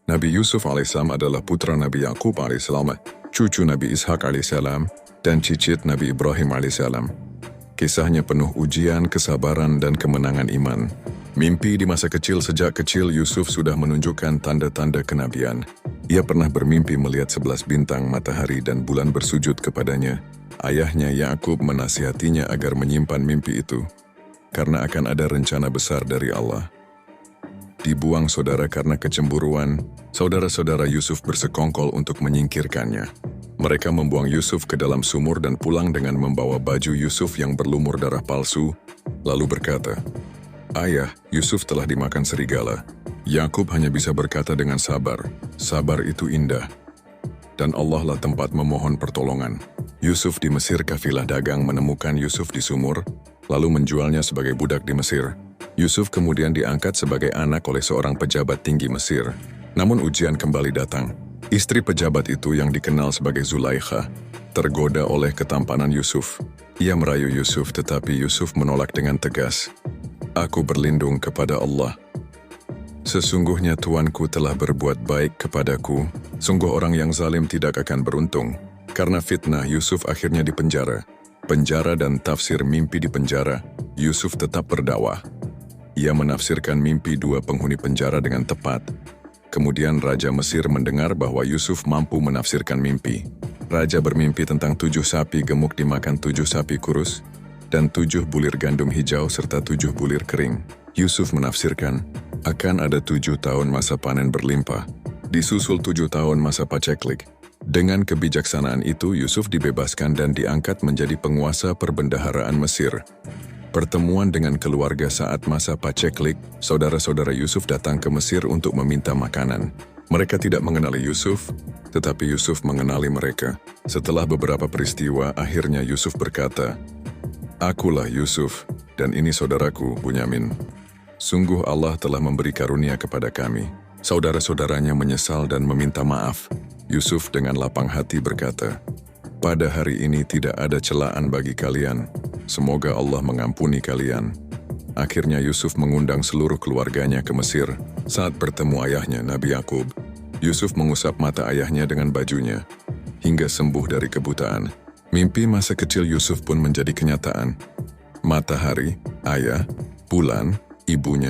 Nabi Yusuf alaihissalam adalah putra Nabi Yakub alaihissalam, cucu Nabi Ishak alaihissalam, dan cicit Nabi Ibrahim alaihissalam. Kisahnya penuh ujian, kesabaran, dan kemenangan iman. Mimpi di masa kecil. Sejak kecil Yusuf sudah menunjukkan tanda-tanda kenabian. Ia pernah bermimpi melihat 11 bintang, matahari, dan bulan bersujud kepadanya. Ayahnya Yakub menasihatinya agar menyimpan mimpi itu, karena akan ada rencana besar dari Allah. Dibuang saudara karena kecemburuan, saudara-saudara Yusuf bersekongkol untuk menyingkirkannya. Mereka membuang Yusuf ke dalam sumur dan pulang dengan membawa baju Yusuf yang berlumur darah palsu, lalu berkata, "Ayah, Yusuf telah dimakan serigala." Yakub hanya bisa berkata dengan sabar, "Sabar itu indah." Dan Allah lah tempat memohon pertolongan. Yusuf di Mesir. Kafilah dagang menemukan Yusuf di sumur, lalu menjualnya sebagai budak di Mesir. Yusuf kemudian diangkat sebagai anak oleh seorang pejabat tinggi Mesir. Namun ujian kembali datang. Istri pejabat itu yang dikenal sebagai Zulaikha tergoda oleh ketampanan Yusuf. Ia merayu Yusuf, tetapi Yusuf menolak dengan tegas. "Aku berlindung kepada Allah. Sesungguhnya Tuanku telah berbuat baik kepadaku. Sungguh orang yang zalim tidak akan beruntung." Karena fitnah, Yusuf akhirnya dipenjara. Penjara dan tafsir mimpi di penjara. Yusuf tetap berdakwah. Ia menafsirkan mimpi 2 penghuni penjara dengan tepat. Kemudian Raja Mesir mendengar bahwa Yusuf mampu menafsirkan mimpi. Raja bermimpi tentang 7 sapi gemuk dimakan 7 sapi kurus, dan 7 bulir gandum hijau serta 7 bulir kering. Yusuf menafsirkan, akan ada 7 tahun masa panen berlimpah, disusul 7 tahun masa paceklik. Dengan kebijaksanaan itu, Yusuf dibebaskan dan diangkat menjadi penguasa perbendaharaan Mesir. Pertemuan dengan keluarga saat masa paceklik, saudara-saudara Yusuf datang ke Mesir untuk meminta makanan. Mereka tidak mengenali Yusuf, tetapi Yusuf mengenali mereka. Setelah beberapa peristiwa, akhirnya Yusuf berkata, "Akulah Yusuf, dan ini saudaraku, Bunyamin. Sungguh Allah telah memberi karunia kepada kami." Saudara-saudaranya menyesal dan meminta maaf. Yusuf dengan lapang hati berkata, "Pada hari ini tidak ada celaan bagi kalian. Semoga Allah mengampuni kalian." Akhirnya Yusuf mengundang seluruh keluarganya ke Mesir. Saat bertemu ayahnya, Nabi Yakub, Yusuf mengusap mata ayahnya dengan bajunya, hingga sembuh dari kebutaan. Mimpi masa kecil Yusuf pun menjadi kenyataan. Matahari, ayah, bulan, ibunya,